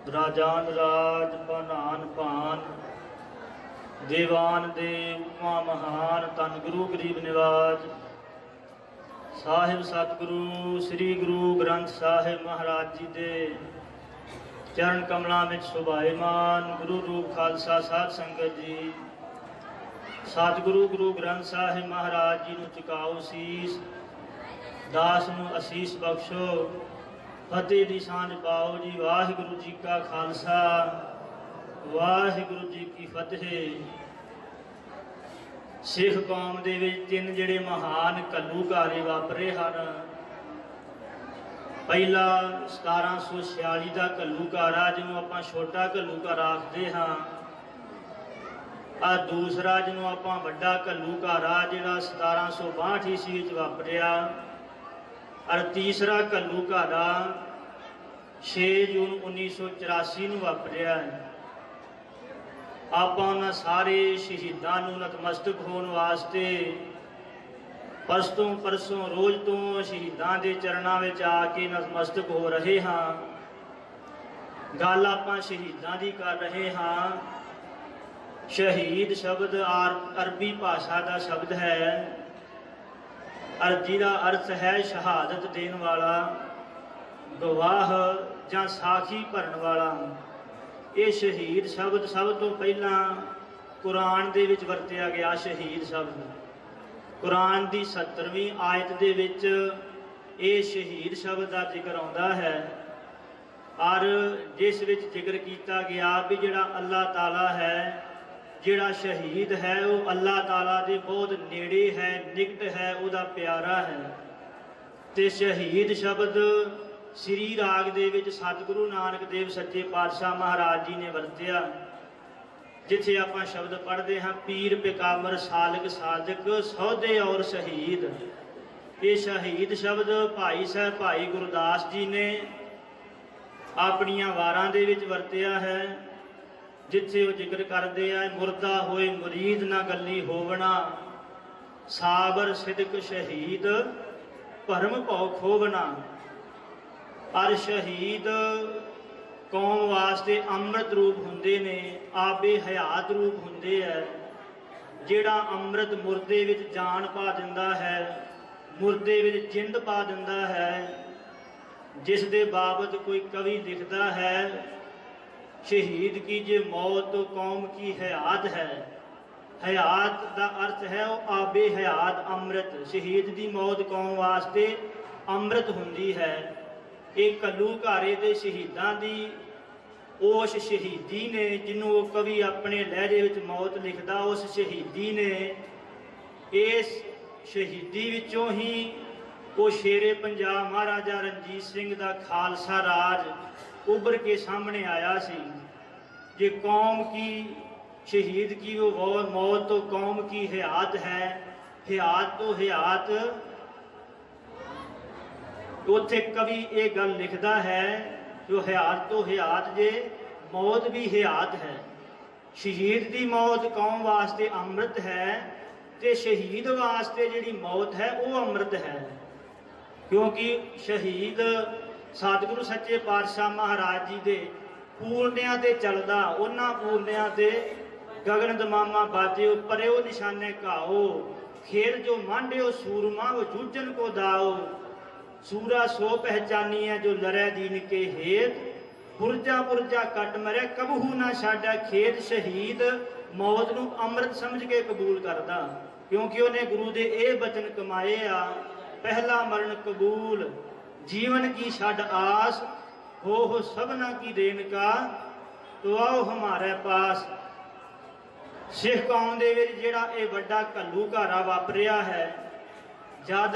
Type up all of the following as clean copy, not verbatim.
राजान राज भानान भान देवान देव उमा महान धन गुरु गरीब निवाज साहिब सतगुरु श्री गुरु ग्रंथ साहिब महाराज जी दे चरण कमलों में शोभायमान गुरु रूप खालसा साध संगत जी सतगुरु गुरु ग्रंथ साहिब महाराज जी नूं चुकाओ शीस दास नूं आशीष बख्शो फतेह दी सांझ पाओ जी। वाहिगुरु जी का खालसा वाहिगुरु जी की फतेह। सिख कौम दे विच तीन जिहड़े महान घल्लूघारे वापरे हन। पहला 1746 का घल्लूघारा जिन्हों आपां छोटा घल्लूघारा आखदे हां। आ दूसरा जिन्हों आपां वड्डा घल्लूघारा जिहड़ा 1762 ईस्वी विच वापरिया। और तीसरा घल्लूघारा 6 जून 1984 ਨੂੰ ਵਾਪਰਿਆ है। ਆਪਾਂ ਉਹਨਾਂ ਸਾਰੇ ਸ਼ਹੀਦਾਂ ਨੂੰ ਨਤਮਸਤਕ ਹੋਣ ਵਾਸਤੇ परसों रोज़ तो शहीदां दे चरणों में आके नतमस्तक हो रहे हाँ। गल आपां शहीदां दी कर रहे हाँ। शहीद शब्द अरबी भाषा का शब्द है और जिहदा अर्थ है शहादत देने वाला, गवाह जां साखी भरन वाला। ये शहीद शब्द सब तो पहला कुरान दे विच वरतिया गया। शहीद शब्द कुरान की 70वीं आयत दे विच ये शहीद शब्द का जिक्र आउंदा है। और जिस विच जिक्र किया गया भी जिहड़ा अल्लाह ताला है, जिहड़ा शहीद है वो अल्लाह ताला दे बहुत नेड़े है, निकट है, उहदा प्यारा है। ते शहीद शब्द श्री राग दे विच सतगुरु नानक देव सच्चे पातशाह महाराज जी ने वरतिया। जिथे आप शब्द पढ़ते हैं पीर पिकामर सालक साधक सौदे और शहीद। ये शहीद शब्द भाई साहब भाई गुरदास जी ने अपनिया वारां दे विच वरतिया है। जिथे वो जिक्र करते हैं मुर्दा होए मुरीद ना गली होवना, साबर सिदक शहीद भरम भौ खोवना। और शहीद कौम वास्ते अमृत रूप हुंदे ने, आबे हयात रूप हुंदे है। जिहड़ा अमृत मुर्दे विच जान पा दिंदा है, मुर्दे विच जिंद पा दिंदा है। जिस दे बाबत कोई कवि लिखता है शहीद की जे मौत तो कौम की हयात है। हयात का अर्थ है वो आबे हयात अमृत। शहीद की मौत कौम वास्ते अमृत हुंदी है। एक घल्लूघारे दे शहीदां दी उस शहीदी ने जिन्हों वो कवि अपने लहजे विच मौत लिखदा, उस शहीदी ने इस शहीदी विचों ही वो शेरे पंजाब महाराजा रणजीत सिंह दा खालसा राज उभर के सामने आया सी। जे कौम की शहीद की वो मौत तो कौम की हयात है, हयात तो हयात। उत्थे कवि ये गल लिखता है जो हयात तो हयात जे मौत भी हयात है। शहीद की मौत कौम वास्ते अमृत है ते शहीद वास्ते जिहड़ी मौत है वो अमृत है। क्योंकि शहीद सतगुरु सच्चे पातशाह महाराज जी दे पूर्णिया ते चलदा, उन्हां पूर्णिया ते गगन दमामा बाजे परे वो निशाने घाओ, खेल जो मांडे सूरमा वो जूझन को दाओ। सूरा सो पहचानी है जो लरै दीन के हेत, पुरजा पुरजा कट मरे कबहू ना छाड़ा खेत। शहीद मौत नूं अमृत समझ के कबूल करदा, क्योंकि उन्हें गुरु दे ए बचन कमाए आ, पहला मरण कबूल जीवन की छड़ आस, हो सबना की देन का तो आओ हमारे पास। सिख कौम दे विच जिहड़ा ये वड्डा घल्लूघारा वापरिया है, जद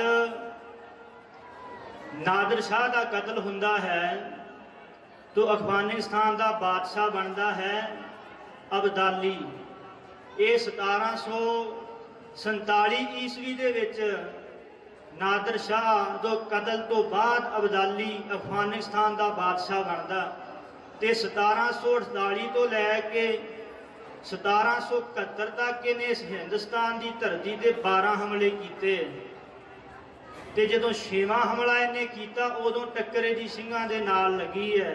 नादर शाह का कतल हुंदा है तो अफगानिस्तान का बादशाह बनता है अब्दाली। ये 1747 ईस्वी दे विच नादर शाह तो कतल तो बाद अब्दाली अफगानिस्तान का बादशाह बनता। तो 1748 तो लैके 1771 तक इन्हें हिंदुस्तान की धरती से 12 हमले किए। तो जो 6वां हमला इन्हें किया उदों टक्कर दी सिंघां दे नाल लगी है।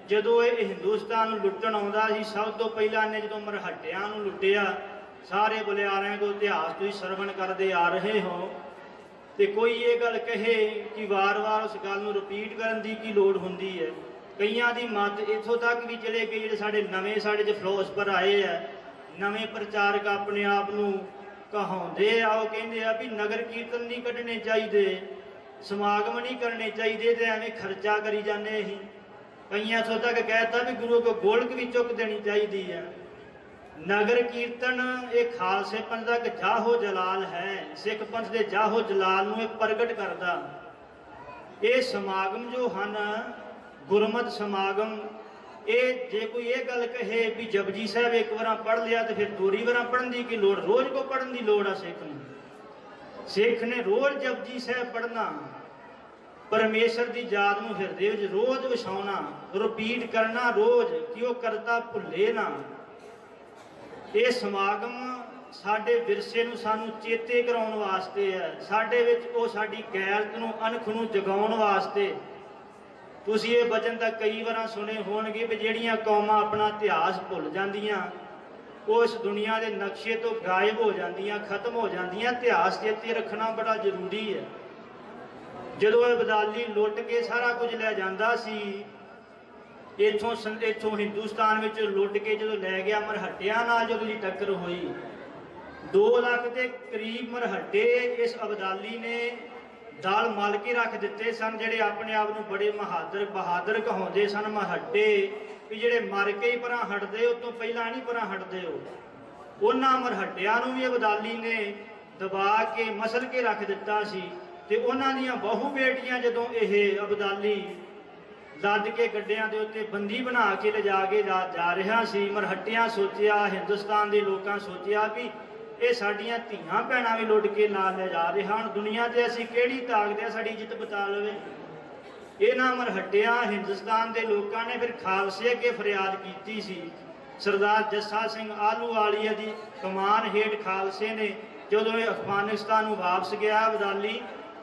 ਜਦੋਂ ਇਹ ਹਿੰਦੁਸਤਾਨ ਨੂੰ ਲੁੱਟਣ ਆਉਂਦਾ ਸੀ, ਸਭ ਤੋਂ ਪਹਿਲਾਂ ਇਹਨੇ ਜਦੋਂ ਮਰਹੱਟਿਆਂ ਨੂੰ ਲੁੱਟਿਆ, ਸਾਰੇ ਬਲਿਆਰਿਆਂ ਕੋਲ ਇਤਿਹਾਸ ਤੁਸੀਂ ਸਰਵਣ ਕਰਦੇ ਆ ਰਹੇ ਹੋ, ਤੇ ਕੋਈ ਇਹ ਗੱਲ ਕਹੇ ਕਿ ਵਾਰ-ਵਾਰ ਉਸ ਗੱਲ ਨੂੰ ਰਿਪੀਟ ਕਰਨ ਦੀ ਕੀ ਲੋੜ ਹੁੰਦੀ ਹੈ। ਕਈਆਂ ਦੀ ਮੱਤ ਇੱਥੋਂ ਤੱਕ ਵੀ ਚਲੇ ਗਈ, ਜਿਹੜੇ ਸਾਡੇ ਨਵੇਂ ਸਾਡੇ 'ਚ ਫਿਲੋਸਫਰ ਆਏ ਆ, ਨਵੇਂ ਪ੍ਰਚਾਰਕ ਆਪਣੇ ਆਪ ਨੂੰ ਕਹਾਉਂਦੇ ਆ, ਉਹ ਕਹਿੰਦੇ ਆ ਵੀ ਨਗਰ ਕੀਰਤਨ ਨਹੀਂ ਕੱਢਣੇ ਚਾਹੀਦੇ, ਸਮਾਗਮ ਨਹੀਂ ਕਰਨੇ ਚਾਹੀਦੇ, ਤੇ ਐਵੇਂ ਖਰਚਾ ਕਰੀ ਜਾਂਦੇ ਅਸੀਂ। ਕਈਆਂ ਇੱਥੋਂ ਤੱਕ ਕਹਿਤਾ ਵੀ ਗੁਰੂ ਕੋ ਗੋਲਕ ਵੀ ਚੁੱਕ ਦੇਣੀ ਚਾਹੀਦੀ ਹੈ। ਨਗਰ ਕੀਰਤਨ ਇਹ ਖਾਲਸੇ ਪੰਥ ਦਾ ਇੱਕ ਜਾਹੋ ਜਲਾਲ ਹੈ, ਸਿੱਖ ਪੰਥ ਦੇ ਜਾਹੋ ਜਲਾਲ ਨੂੰ ਇਹ ਪ੍ਰਗਟ ਕਰਦਾ। ਇਹ ਸਮਾਗਮ ਜੋ ਹਨ ਗੁਰਮਤਿ ਸਮਾਗਮ, ਇਹ ਜੇ ਕੋਈ ਇਹ ਗੱਲ ਕਹੇ ਵੀ ਜਪਜੀ ਸਾਹਿਬ ਇੱਕ ਵਾਰ ਪੜ੍ਹ ਲਿਆ ਤੇ ਫਿਰ ਦੂਰੀ ਵਾਰ ਪੜ੍ਹਨ ਦੀ ਕੀ ਲੋੜ, ਰੋਜ਼ ਕੋ ਪੜ੍ਹਨ ਦੀ ਲੋੜ ਆ ਸਿੱਖ ਨੂੰ। ਸਿੱਖ ਨੇ ਰੋਜ਼ ਜਪਜੀ ਸਾਹਿਬ ਪੜ੍ਹਨਾ, ਪਰਮੇਸ਼ਰ ਦੀ ਯਾਦ ਨੂੰ ਹਿਰਦੇ ਵਿੱਚ ਰੋਜ਼ ਵਸਾਉਣਾ, ਰਿਪੀਟ ਕਰਨਾ ਰੋਜ਼, ਕਿ ਉਹ ਕਰਤਾ ਭੁੱਲੇ ਨਾ। ਇਹ ਸਮਾਗਮ ਸਾਡੇ ਵਿਰਸੇ ਨੂੰ ਸਾਨੂੰ ਚੇਤੇ ਕਰਾਉਣ ਵਾਸਤੇ ਹੈ, ਸਾਡੇ ਵਿੱਚ ਉਹ ਸਾਡੀ ਗੈਰਤ ਨੂੰ ਅਣਖ ਨੂੰ ਜਗਾਉਣ ਵਾਸਤੇ। ਤੁਸੀਂ ਇਹ ਬਚਨ ਤਾਂ ਕਈ ਵਾਰਾਂ ਸੁਣੇ ਹੋਣਗੇ ਵੀ ਜਿਹੜੀਆਂ ਕੌਮਾਂ ਆਪਣਾ ਇਤਿਹਾਸ ਭੁੱਲ ਜਾਂਦੀਆਂ, ਉਹ ਇਸ ਦੁਨੀਆ ਦੇ ਨਕਸ਼ੇ ਤੋਂ ਗਾਇਬ ਹੋ ਜਾਂਦੀਆਂ, ਖਤਮ ਹੋ ਜਾਂਦੀਆਂ। ਇਤਿਹਾਸ ਚੇਤੇ ਰੱਖਣਾ ਬੜਾ ਜ਼ਰੂਰੀ ਹੈ। ਜਦੋਂ ਇਹ ਅਬਦਾਲੀ ਲੁੱਟ ਕੇ ਸਾਰਾ ਕੁਝ ਲੈ ਜਾਂਦਾ ਸੀ, ਇੱਥੋਂ ਹਿੰਦੁਸਤਾਨ ਵਿੱਚ ਲੁੱਟ ਕੇ ਜਦੋਂ ਲੈ ਗਿਆ, ਮਰਹੱਟਿਆਂ ਨਾਲ ਜਦੋਂ ਦੀ ਟੱਕਰ ਹੋਈ, 2 ਲੱਖ ਦੇ ਕਰੀਬ ਮਰਹੱਟੇ ਇਸ ਅਬਦਾਲੀ ਨੇ ਦਲ ਮਲ ਕੇ ਰੱਖ ਦਿੱਤੇ ਸਨ, ਜਿਹੜੇ ਆਪਣੇ ਆਪ ਨੂੰ ਬੜੇ ਬਹਾਦਰ ਕਹਾਉਂਦੇ ਸਨ ਮਰਹੱਟੇ, ਵੀ ਜਿਹੜੇ ਮਰ ਕੇ ਹੀ ਪਰਾਂ ਹਟਦੇ, ਉਹ ਤੋਂ ਪਹਿਲਾਂ ਨਹੀਂ ਪਰਾਂ ਹਟਦੇ। ਉਹਨਾਂ ਮਰਹੱਟਿਆਂ ਨੂੰ ਵੀ ਅਬਦਾਲੀ ਨੇ ਦਬਾ ਕੇ ਮਸਲ ਕੇ ਰੱਖ ਦਿੱਤਾ ਸੀ, ਤੇ ਉਹਨਾਂ ਦੀਆਂ ਬਹੂ ਬੇਟੀਆਂ ਜਦੋਂ ਇਹ ਅਬਦਾਲੀ ਲੱਦ ਕੇ ਗੱਡਿਆਂ ਦੇ ਉੱਤੇ ਬੰਦੀ ਬਣਾ ਕੇ ਲਿਜਾ ਕੇ ਜਾ ਰਿਹਾ ਸੀ, ਮਰਹੱਟਿਆਂ ਸੋਚਿਆ, ਹਿੰਦੁਸਤਾਨ ਦੇ ਲੋਕਾਂ ਸੋਚਿਆ ਵੀ ਇਹ ਸਾਡੀਆਂ ਧੀਆਂ ਭੈਣਾਂ ਵੀ ਲੁੱਟ ਕੇ ਨਾਲ ਲੈ ਜਾ ਰਹੇ ਹਨ, ਦੁਨੀਆ ਤੇ ਅਸੀਂ ਕਿਹੜੀ ਤਾਕਤ ਹੈ ਸਾਡੀ ਇੱਜ਼ਤ ਬਚਾ ਲਵੇ। ਇਹਨਾਂ ਮਰਹੱਟਿਆਂ ਹਿੰਦੁਸਤਾਨ ਦੇ ਲੋਕਾਂ ਨੇ ਫਿਰ ਖਾਲਸੇ ਅੱਗੇ ਫਰਿਆਦ ਕੀਤੀ ਸੀ। ਸਰਦਾਰ ਜੱਸਾ ਸਿੰਘ ਆਹਲੂਵਾਲੀਆ ਦੀ ਕਮਾਨ ਹੇਠ ਖਾਲਸੇ ਨੇ ਜਦੋਂ ਇਹ ਅਫਗਾਨਿਸਤਾਨ ਨੂੰ ਵਾਪਸ ਗਿਆ ਅਬਦਾਲੀ,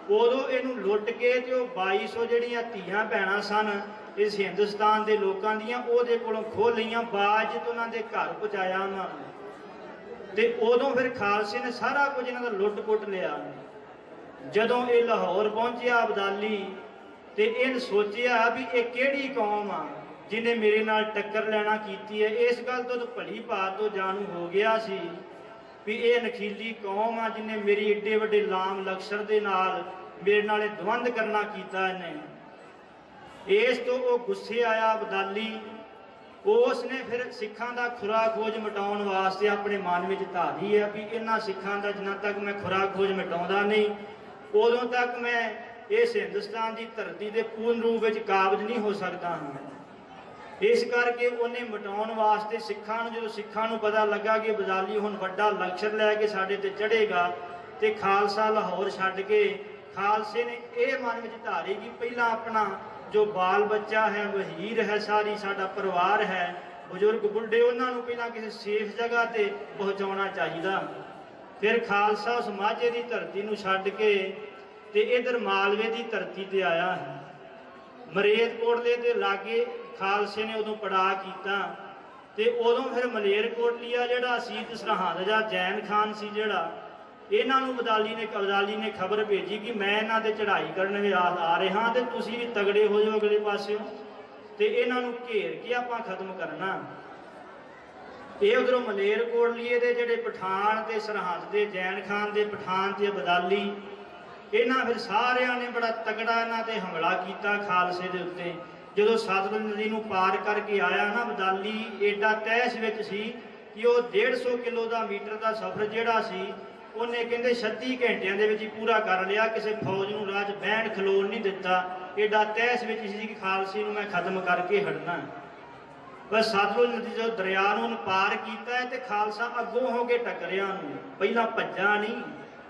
ਉਦੋਂ ਇਹਨੂੰ ਲੁੱਟ ਕੇ ਤੇ ਉਹ 2200 ਜਿਹੜੀਆਂ ਧੀਆਂ ਭੈਣਾਂ ਸਨ ਇਸ ਹਿੰਦੁਸਤਾਨ ਦੇ ਲੋਕਾਂ ਦੀਆਂ, ਉਹਦੇ ਕੋਲੋਂ ਖੋਹ ਲਈਆਂ, ਬਾਅਦ ਉਹਨਾਂ ਦੇ ਘਰ ਪਹੁੰਚਾਇਆ ਉਹਨਾਂ ਨੂੰ। ਤੇ ਉਦੋਂ ਫਿਰ ਖਾਲਸੇ ਨੇ ਸਾਰਾ ਕੁਝ ਇਹਨਾਂ ਦਾ ਲੁੱਟ ਪੁੱਟ ਲਿਆ। ਜਦੋਂ ਇਹ ਲਾਹੌਰ ਪਹੁੰਚਿਆ ਅਬਦਾਲੀ, ਤੇ ਇਹਨੇ ਸੋਚਿਆ ਵੀ ਇਹ ਕਿਹੜੀ ਕੌਮ ਆ ਜਿਹਨੇ ਮੇਰੇ ਨਾਲ ਟੱਕਰ ਲੈਣਾ ਕੀਤੀ ਹੈ। ਇਸ ਗੱਲ ਤੋਂ ਭਲੀ ਭਾਤ ਤੋਂ ਜਾਣੂ ਹੋ ਗਿਆ ਸੀ ਵੀ ਇਹ ਨਖੀਲੀ ਕੌਮ ਆ ਜਿਹਨੇ ਮੇਰੀ ਏਡੇ ਵੱਡੇ ਲਾਮ ਲਕਸ਼ਰ ਦੇ ਨਾਲ ਮੇਰੇ ਨਾਲ ਇਹ ਦਵੰਦ ਕਰਨਾ ਕੀਤਾ ਇਹਨੇ। ਇਸ ਤੋਂ ਉਹ ਗੁੱਸੇ ਆਇਆ ਅਬਦਾਲੀ। ਉਸ ਨੇ ਫਿਰ ਸਿੱਖਾਂ ਦਾ ਖੁਰਾ ਖੋਜ ਮਿਟਾਉਣ ਵਾਸਤੇ ਆਪਣੇ ਮਨ ਵਿੱਚ ਧਾਰੀ ਹੈ ਵੀ ਇਹਨਾਂ ਸਿੱਖਾਂ ਦਾ ਜਿੰਨਾ ਤੱਕ ਮੈਂ ਖੁਰਾ ਖੋਜ ਮਿਟਾਉਂਦਾ ਨਹੀਂ, ਉਦੋਂ ਤੱਕ ਮੈਂ ਇਸ ਹਿੰਦੁਸਤਾਨ ਦੀ ਧਰਤੀ ਦੇ ਪੂਰਨ ਰੂਪ ਵਿੱਚ ਕਾਬਜ਼ ਨਹੀਂ ਹੋ ਸਕਦਾ ਹਾਂ। ਇਸ ਕਰਕੇ ਉਹਨੇ ਮਿਟਾਉਣ ਵਾਸਤੇ ਸਿੱਖਾਂ ਨੂੰ, ਜਦੋਂ ਸਿੱਖਾਂ ਨੂੰ ਪਤਾ ਲੱਗਾ ਕਿ ਅਬਦਾਲੀ ਹੁਣ ਵੱਡਾ ਲਕਸ਼ਰ ਲੈ ਕੇ ਸਾਡੇ ਤੇ ਚੜ੍ਹੇਗਾ, ਤੇ ਖਾਲਸਾ ਲਾਹੌਰ ਛੱਡ ਕੇ ਖਾਲਸੇ ਨੇ ਇਹ ਮਨ ਵਿੱਚ ਧਾਰੀ ਕਿ ਪਹਿਲਾਂ ਆਪਣਾ ਜੋ ਬਾਲ ਬੱਚਾ ਹੈ, ਵਹੀਰ ਹੈ, ਸਾਰੀ ਸਾਡਾ ਪਰਿਵਾਰ ਹੈ, ਬਜ਼ੁਰਗ ਬੁੱਢੇ, ਉਹਨਾਂ ਨੂੰ ਪਹਿਲਾਂ ਕਿਸੇ ਸੇਫ ਜਗ੍ਹਾ ਤੇ ਪਹੁੰਚਾਉਣਾ ਚਾਹੀਦਾ। ਫਿਰ ਖਾਲਸਾ ਉਸ ਮਾਝੇ ਦੀ ਧਰਤੀ ਨੂੰ ਛੱਡ ਕੇ ਤੇ ਇਧਰ ਮਾਲਵੇ ਦੀ ਧਰਤੀ ਤੇ ਆਇਆ ਹੈ। ਮਰੇਤਕੋਟਲੇ ਦੇ ਲਾਗੇ ਖਾਲਸੇ ਨੇ ਉਦੋਂ ਪੜਾਅ ਕੀਤਾ, ਤੇ ਉਦੋਂ ਫਿਰ ਮਲੇਰਕੋਟਲੀਆ ਜਿਹੜਾ ਸੀ ਤੇ ਸਰਹੰਦ ਜਾਂ ਜੈਨ ਖਾਨ ਸੀ ਜਿਹੜਾ, ਇਹਨਾਂ ਨੂੰ ਅਬਦਾਲੀ ਨੇ ਖਬਰ ਭੇਜੀ ਕਿ ਮੈਂ ਇਹਨਾਂ ਤੇ ਚੜ੍ਹਾਈ ਕਰਨ ਵੀ ਆ ਰਿਹਾ, ਤੇ ਤੁਸੀਂ ਵੀ ਤਗੜੇ ਹੋ ਜਾਓ ਅਗਲੇ ਪਾਸਿਓਂ, ਤੇ ਇਹਨਾਂ ਨੂੰ ਘੇਰ ਕੇ ਆਪਾਂ ਖਤਮ ਕਰਨਾ। ਇਹ ਉਧਰੋਂ ਮਲੇਰਕੋਟਲੀਏ ਦੇ ਜਿਹੜੇ ਪਠਾਨ ਤੇ ਸਰਹੰਦ ਦੇ ਜੈਨ ਖਾਨ ਦੇ ਪਠਾਨ ਤੇ ਅਬਦਾਲੀ, ਇਹਨਾਂ ਫਿਰ ਸਾਰਿਆਂ ਨੇ ਬੜਾ ਤਗੜਾ ਇਹਨਾਂ ਤੇ ਹਮਲਾ ਕੀਤਾ ਖਾਲਸੇ ਦੇ ਉੱਤੇ। ਜਦੋਂ ਸਤਲੁਜ ਨਦੀ ਨੂੰ ਪਾਰ ਕਰਕੇ ਆਇਆ ਨਾ ਅਬਦਾਲੀ, ਏਡਾ ਤਹਿਸ ਵਿੱਚ ਸੀ ਕਿ ਉਹ 150 ਕਿਲੋ ਦਾ ਮੀਟਰ ਦਾ ਸਫ਼ਰ ਜਿਹੜਾ ਸੀ ਉਹਨੇ ਕਹਿੰਦੇ 36 ਘੰਟਿਆਂ ਦੇ ਵਿੱਚ ਹੀ ਪੂਰਾ ਕਰ ਲਿਆ। ਕਿਸੇ ਫੌਜ ਨੂੰ ਰਾਜ ਬਹਿਣ ਖਲੋਣ ਨਹੀਂ ਦਿੱਤਾ, ਏਡਾ ਤਹਿਸ ਵਿੱਚ ਸੀ ਕਿ ਖਾਲਸੇ ਨੂੰ ਮੈਂ ਖਤਮ ਕਰਕੇ ਹਟਣਾ। ਬਸ ਸਤਲੁਜ ਨਦੀ ਜਦੋਂ ਦਰਿਆ ਨੂੰ ਪਾਰ ਕੀਤਾ ਤੇ ਖਾਲਸਾ ਅੱਗੋਂ ਹੋ ਕੇ ਟੱਕਰਿਆ ਉਹਨੂੰ, ਪਹਿਲਾਂ ਭੱਜਾ ਨਹੀਂ,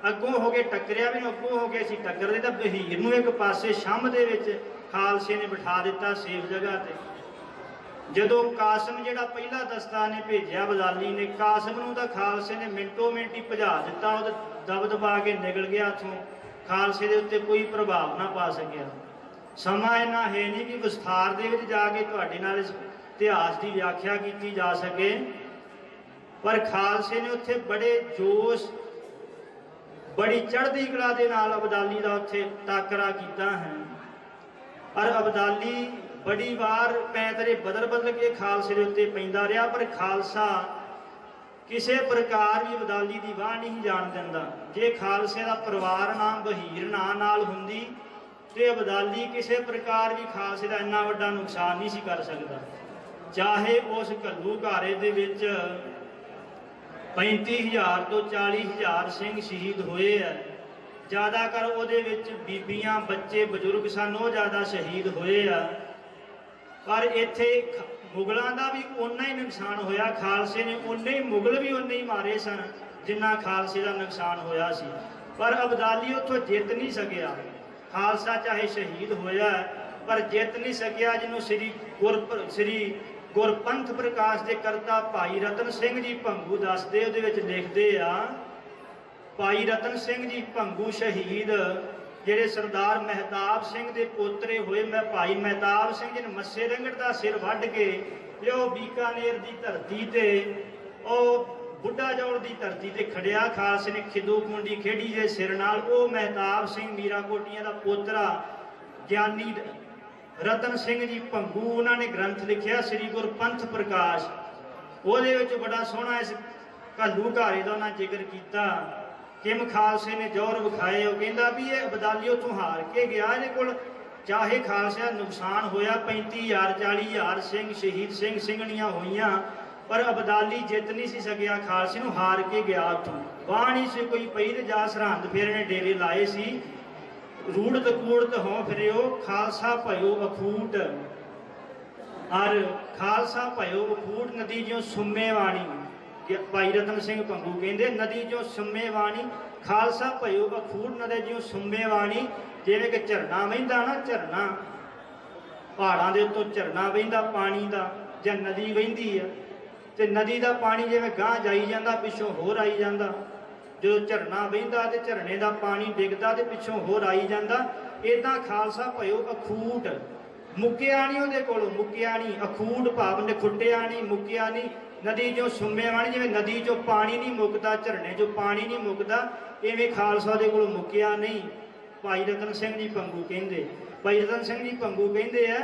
ਅੱਗੋਂ ਹੋ ਕੇ ਟੱਕਰਿਆ ਵੀ, ਅੱਗੋਂ ਹੋ ਕੇ ਅਸੀਂ ਟੱਕਰਦੇ ਤਾਂ ਬਹੀਰ ਨੂੰ ਇੱਕ ਪਾਸੇ ਸ਼ੰਭ ਦੇ ਵਿੱਚ ਖਾਲਸੇ ਨੇ ਬਿਠਾ ਦਿੱਤਾ ਸੇਫ ਜਗ੍ਹਾ ਤੇ। ਜਦੋਂ ਕਾਸਮ ਜਿਹੜਾ ਪਹਿਲਾ ਦਸਤਾ ਨੇ ਭੇਜਿਆ ਅਬਦਾਲੀ ਨੇ, ਕਾਸਮ ਨੂੰ ਤਾਂ ਖਾਲਸੇ ਨੇ ਮਿੰਟੋ ਮਿੰਟ ਹੀ ਭਜਾ ਦਿੱਤਾ, ਉਹ ਦਬ ਦਬਾ ਕੇ ਨਿਕਲ ਗਿਆ ਉੱਥੋਂ, ਖਾਲਸੇ ਦੇ ਉੱਤੇ ਕੋਈ ਪ੍ਰਭਾਵ ਨਾ ਪਾ ਸਕਿਆ। ਸਮਾਂ ਇੰਨਾ ਹੈ ਨਹੀਂ ਕਿ ਵਿਸਥਾਰ ਦੇ ਵਿੱਚ ਜਾ ਕੇ ਤੁਹਾਡੇ ਨਾਲ ਇਸ ਇਤਿਹਾਸ ਦੀ ਵਿਆਖਿਆ ਕੀਤੀ ਜਾ ਸਕੇ, ਪਰ ਖਾਲਸੇ ਨੇ ਉੱਥੇ ਬੜੇ ਜੋਸ਼, ਬੜੀ ਚੜ੍ਹਦੀ ਕਲਾ ਦੇ ਨਾਲ ਅਬਦਾਲੀ ਦਾ ਉੱਥੇ ਟਾਕਰਾ ਕੀਤਾ ਹੈ। ਔਰ ਅਬਦਾਲੀ ਬੜੀ ਵਾਰ ਪੈਂਤਰੇ ਬਦਲ ਬਦਲ ਕੇ ਖਾਲਸੇ ਦੇ ਉੱਤੇ ਪੈਂਦਾ ਰਿਹਾ, ਪਰ ਖਾਲਸਾ ਕਿਸੇ ਪ੍ਰਕਾਰ ਵੀ ਅਬਦਾਲੀ ਦੀ ਵਾਹ ਨਹੀਂ ਜਾਣ ਦਿੰਦਾ। ਜੇ ਖਾਲਸੇ ਦਾ ਪਰਿਵਾਰ ਨਾਮ ਬਹੀਰ ਨਾਂ ਨਾਲ ਹੁੰਦੀ ਤੇ ਅਬਦਾਲੀ ਕਿਸੇ ਪ੍ਰਕਾਰ ਵੀ ਖਾਲਸੇ ਦਾ ਇੰਨਾ ਵੱਡਾ ਨੁਕਸਾਨ ਨਹੀਂ ਸੀ ਕਰ ਸਕਦਾ। ਚਾਹੇ ਉਸ ਘੱਲੂਘਾਰੇ ਦੇ ਵਿੱਚ 35,000 ਤੋਂ 40,000 ਸਿੰਘ ਸ਼ਹੀਦ ਹੋਏ ਆ, ਜ਼ਿਆਦਾਤਰ ਉਹਦੇ ਵਿੱਚ ਬੀਬੀਆਂ, ਬੱਚੇ, ਬਜ਼ੁਰਗ ਸਨ, ਉਹ ਜ਼ਿਆਦਾ ਸ਼ਹੀਦ ਹੋਏ ਆ। ਪਰ ਇੱਥੇ ਮੁਗਲਾਂ ਦਾ ਵੀ ਓਨਾ ਹੀ ਨੁਕਸਾਨ ਹੋਇਆ, ਖਾਲਸੇ ਨੇ ਓਨੇ ਹੀ, ਮੁਗਲ ਵੀ ਓਨੇ ਹੀ ਮਾਰੇ ਸਨ ਜਿੰਨਾ ਖਾਲਸੇ ਦਾ ਨੁਕਸਾਨ ਹੋਇਆ ਸੀ। ਪਰ ਅਬਦਾਲੀ ਉੱਥੋਂ ਜਿੱਤ ਨਹੀਂ ਸਕਿਆ। ਖਾਲਸਾ ਚਾਹੇ ਸ਼ਹੀਦ ਹੋਇਆ ਪਰ ਜਿੱਤ ਨਹੀਂ ਸਕਿਆ। ਜਿਹਨੂੰ ਸ੍ਰੀ ਗੁਰਪੰਥ ਪ੍ਰਕਾਸ਼ ਦੇ ਕਰਤਾ ਭਾਈ ਰਤਨ ਸਿੰਘ ਜੀ ਭੰਗੂ ਦੱਸਦੇ, ਉਹਦੇ ਵਿੱਚ ਲਿਖਦੇ ਆ, ਭਾਈ ਰਤਨ ਸਿੰਘ ਜੀ ਭੰਗੂ ਸ਼ਹੀਦ ਜਿਹੜੇ ਸਰਦਾਰ ਮਹਿਤਾਬ ਸਿੰਘ ਦੇ ਪੋਤਰੇ ਹੋਏ। ਮੈਂ ਭਾਈ ਮਹਿਤਾਬ ਸਿੰਘ ਜੀ ਨੇ ਮੱਸੇ ਰੰਗੜ ਦਾ ਸਿਰ ਵੱਢ ਕੇ ਤੇ ਉਹ ਬੀਕਾਨੇਰ ਦੀ ਧਰਤੀ ਤੇ, ਉਹ ਬੁੱਢਾ ਜੌਲ ਦੀ ਧਰਤੀ ਤੇ ਖੜਿਆ। ਖਾਲਸੇ ਨੇ ਖਿੱਦੂ ਕੁੰਡੀ ਖੇਡੀ ਦੇ ਸਿਰ ਨਾਲ। ਉਹ ਮਹਿਤਾਬ ਸਿੰਘ ਮੀਰਾ ਕੋਟੀਆਂ ਦਾ ਪੋਤਰਾ ਗਿਆਨੀ ਰਤਨ ਸਿੰਘ ਜੀ ਭੰਗੂ, ਉਹਨਾਂ ਨੇ ਗ੍ਰੰਥ ਲਿਖਿਆ ਸ੍ਰੀ ਗੁਰਪੰਥ ਪ੍ਰਕਾਸ਼। ਉਹਦੇ ਵਿੱਚ ਬੜਾ ਸੋਹਣਾ ਇਸ ਘੱਲੂਘਾਰੇ ਦਾ ਉਹਨਾਂ ਜ਼ਿਕਰ ਕੀਤਾ। ਕਿਮ ਖਾਲਸੇ ਨੇ ਜੌਹਰ ਵਿਖਾਏ। ਉਹ ਕਹਿੰਦਾ ਵੀ ਇਹ ਅਬਦਾਲੀ ਉੱਥੋਂ ਹਾਰ ਕੇ ਗਿਆ, ਇਹਦੇ ਕੋਲ ਚਾਹੇ ਖਾਲਸੇ ਦਾ ਨੁਕਸਾਨ ਹੋਇਆ, 35,000 40,000 ਸਿੰਘ ਸ਼ਹੀਦ, ਸਿੰਘ ਸਿੰਘਣੀਆਂ ਹੋਈਆਂ, ਪਰ ਅਬਦਾਲੀ ਜਿੱਤ ਨਹੀਂ ਸੀ ਸਕਿਆ। ਖਾਲਸੇ ਨੂੰ ਹਾਰ ਕੇ ਗਿਆ ਉੱਥੋਂ। ਵਾਹ ਨਹੀਂ ਸੀ ਕੋਈ ਪਈ ਤੇ ਜਾ ਸਰਹੰਦ ਫੇਰ ਨੇ ਡੇਰੇ ਲਾਏ ਸੀ। ਰੂੜਤ ਕੂੜਤ ਹੋਂ ਫਿਰਿਓ ਖਾਲਸਾ ਭਇਓ ਅਖੂਟ। ਔਰ ਖਾਲਸਾ ਭਇਓ ਅਖੂਟ, ਨਦੀ ਜਿਉਂ ਸੁੰਮੇ ਵਾਣੀ। ਭਾਈ ਰਤਨ ਸਿੰਘ ਭੰਗੂ ਕਹਿੰਦੇ ਨਦੀ ਜਿਉਂ ਸੁੰਮੇ ਵਾਣੀ, ਖਾਲਸਾ ਭਇਓ ਅਖੂਟ, ਨਦੀ ਜਿਉਂ ਸੁੰਮੇ ਵਾਣੀ। ਜਿਵੇਂ ਕਿ ਝਰਨਾ ਵਹਿੰਦਾ ਨਾ, ਝਰਨਾ ਪਹਾੜਾਂ ਦੇ ਉੱਤੋਂ ਝਰਨਾ ਵਹਿੰਦਾ ਪਾਣੀ ਦਾ, ਜਾਂ ਨਦੀ ਵਹਿੰਦੀ ਆ, ਤੇ ਨਦੀ ਦਾ ਪਾਣੀ ਜਿਵੇਂ ਗਾਂਹ ਜਾਈ ਜਾਂਦਾ ਪਿੱਛੋਂ ਹੋਰ ਆਈ ਜਾਂਦਾ। ਜਦੋਂ ਝਰਨਾ ਵਹਿੰਦਾ ਤੇ ਝਰਨੇ ਦਾ ਪਾਣੀ ਡਿੱਗਦਾ ਤੇ ਪਿੱਛੋਂ ਹੋਰ ਆਈ ਜਾਂਦਾ। ਇਦਾਂ ਖਾਲਸਾ ਭਇਓ ਅਖੂਟ, ਮੁੱਕਿਆ ਨਹੀਂ ਉਹਦੇ ਕੋਲੋਂ, ਮੁੱਕਿਆ ਨਹੀਂ। ਅਖੂਟ ਭਾਵ ਨਿਖੁੱਟਿਆ ਨਹੀਂ, ਮੁੱਕਿਆ ਨਹੀਂ। ਨਦੀ ਜੋ ਸੁੰਮੇ ਵਾਣੀ, ਜਿਵੇਂ ਨਦੀ ਚੋਂ ਪਾਣੀ ਨਹੀਂ ਮੁੱਕਦਾ, ਝਰਨੇ ਚੋਂ ਪਾਣੀ ਨਹੀਂ ਮੁੱਕਦਾ, ਇਵੇਂ ਖਾਲਸਾ ਦੇ ਕੋਲੋਂ ਮੁੱਕਿਆ ਨਹੀਂ। ਭਾਈ ਰਤਨ ਸਿੰਘ ਜੀ ਭੰਗੂ ਕਹਿੰਦੇ, ਭਾਈ ਰਤਨ ਸਿੰਘ ਜੀ ਭੰਗੂ ਕਹਿੰਦੇ ਆ